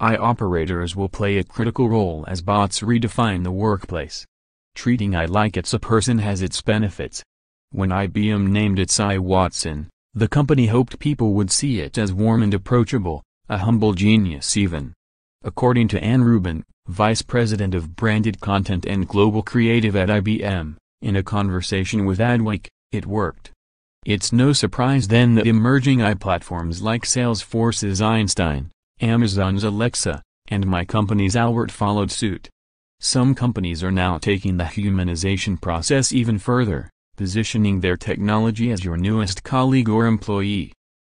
AI operators will play a critical role as bots redefine the workplace. Treating AI like it's a person has its benefits. When IBM named its AI Watson, the company hoped people would see it as warm and approachable, a humble genius even. According to Ann Rubin, Vice President of Branded Content and Global Creative at IBM, in a conversation with Adweek, it worked. It's no surprise then that emerging AI platforms like Salesforce's Einstein, Amazon's Alexa, and my company's Albert followed suit. Some companies are now taking the humanization process even further, positioning their technology as your newest colleague or employee.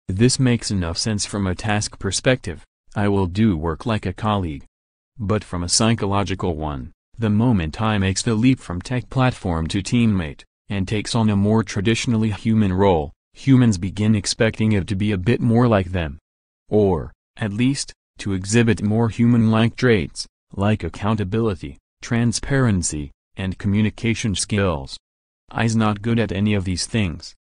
This makes enough sense from a task perspective. I will do work like a colleague. But from a psychological one, the moment AI makes the leap from tech platform to teammate, and takes on a more traditionally human role, humans begin expecting it to be a bit more like them. Or, at least, to exhibit more human-like traits, like accountability, transparency, and communication skills. AI's not good at any of these things.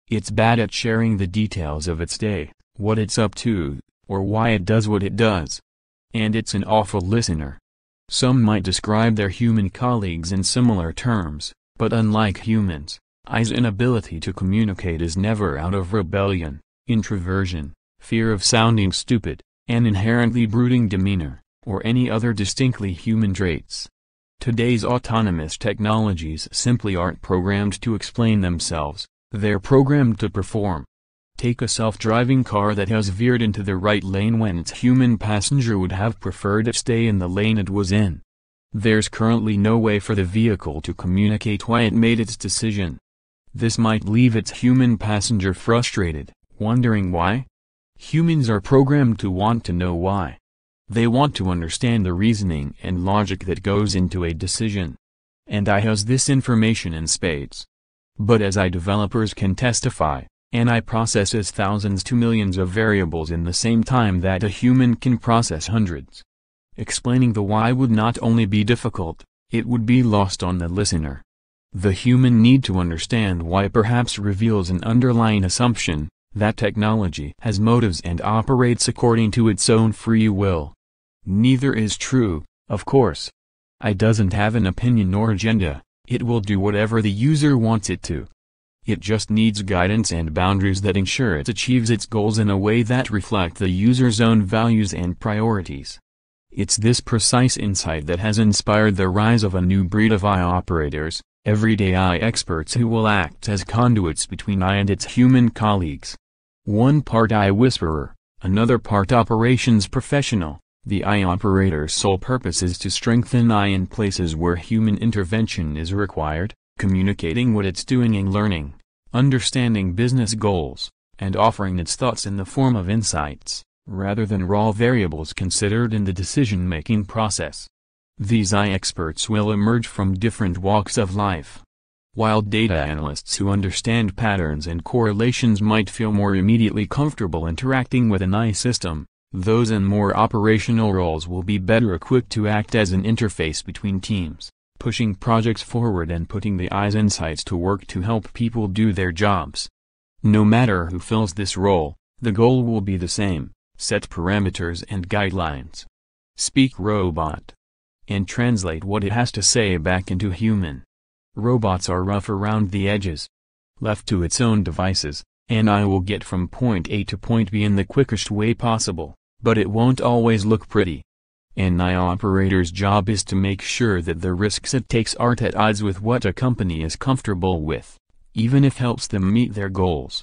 It's bad at sharing the details of its day, what it's up to, or why it does what it does. And it's an awful listener. Some might describe their human colleagues in similar terms, but unlike humans, AI's inability to communicate is never out of rebellion, introversion, fear of sounding stupid, an inherently brooding demeanor, or any other distinctly human traits. Today's autonomous technologies simply aren't programmed to explain themselves, they're programmed to perform. Take a self-driving car that has veered into the right lane when its human passenger would have preferred it stay in the lane it was in. There's currently no way for the vehicle to communicate why it made its decision. This might leave its human passenger frustrated, wondering why. Humans are programmed to want to know why. They want to understand the reasoning and logic that goes into a decision. And AI has this information in spades. But as AI developers can testify, an AI processes thousands to millions of variables in the same time that a human can process hundreds. Explaining the why would not only be difficult, it would be lost on the listener. The human need to understand why perhaps reveals an underlying assumption, that technology has motives and operates according to its own free will. Neither is true, of course. AI doesn't have an opinion or agenda, it will do whatever the user wants it to. It just needs guidance and boundaries that ensure it achieves its goals in a way that reflect the user's own values and priorities. It's this precise insight that has inspired the rise of a new breed of AI operators, everyday AI experts who will act as conduits between AI and its human colleagues. One part AI whisperer, another part operations professional. The AI operator's sole purpose is to strengthen AI in places where human intervention is required, communicating what it's doing and learning, understanding business goals, and offering its thoughts in the form of insights, rather than raw variables considered in the decision-making process. These AI experts will emerge from different walks of life. While data analysts who understand patterns and correlations might feel more immediately comfortable interacting with an AI system, those in more operational roles will be better equipped to act as an interface between teams, pushing projects forward and putting the AI's insights to work to help people do their jobs. No matter who fills this role, the goal will be the same: set parameters and guidelines. Speak robot. And translate what it has to say back into human. Robots are rough around the edges. Left to its own devices, an AI will get from point A to point B in the quickest way possible, but it won't always look pretty. An AI operator's job is to make sure that the risks it takes aren't at odds with what a company is comfortable with, even if helps them meet their goals.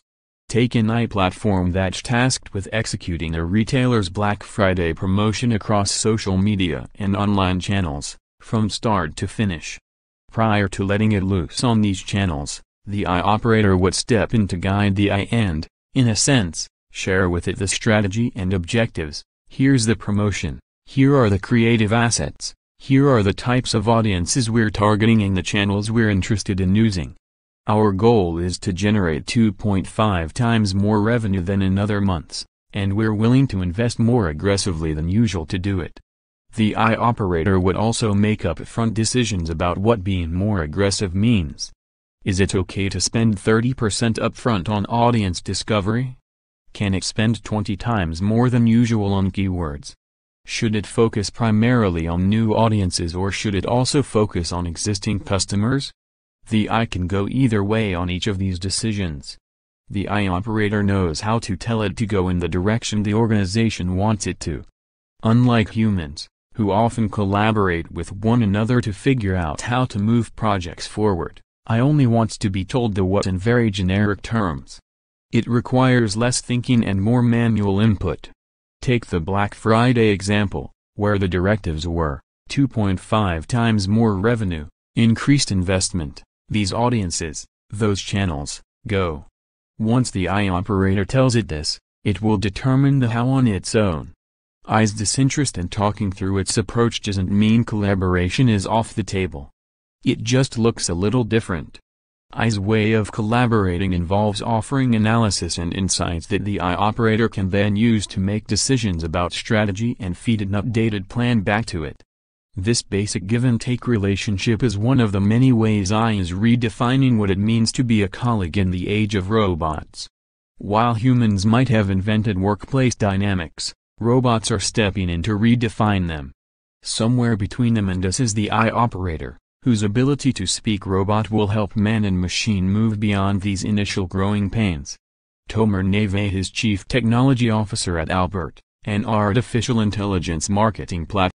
Take an AI platform that's tasked with executing a retailer's Black Friday promotion across social media and online channels, from start to finish. Prior to letting it loose on these channels, the AI operator would step in to guide the AI and, in a sense, share with it the strategy and objectives. Here's the promotion, here are the creative assets, here are the types of audiences we're targeting and the channels we're interested in using. Our goal is to generate 2.5 times more revenue than in other months, and we're willing to invest more aggressively than usual to do it. The AI operator would also make upfront decisions about what being more aggressive means. Is it okay to spend 30% upfront on audience discovery? Can it spend 20 times more than usual on keywords? Should it focus primarily on new audiences or should it also focus on existing customers? The I can go either way on each of these decisions. The I operator knows how to tell it to go in the direction the organization wants it to. Unlike humans, who often collaborate with one another to figure out how to move projects forward, I only wants to be told the what in very generic terms. It requires less thinking and more manual input. Take the Black Friday example, where the directives were 2.5 times more revenue, increased investment, these audiences, those channels, go. Once the I operator tells it this, it will determine the how on its own. I's disinterest in talking through its approach doesn't mean collaboration is off the table. It just looks a little different. I's way of collaborating involves offering analysis and insights that the I operator can then use to make decisions about strategy and feed an updated plan back to it. This basic give-and-take relationship is one of the many ways I is redefining what it means to be a colleague in the age of robots. While humans might have invented workplace dynamics, robots are stepping in to redefine them. Somewhere between them and us is the I operator, whose ability to speak robot will help man and machine move beyond these initial growing pains. Tomer Neve is Chief Technology Officer at Albert, an artificial intelligence marketing platform.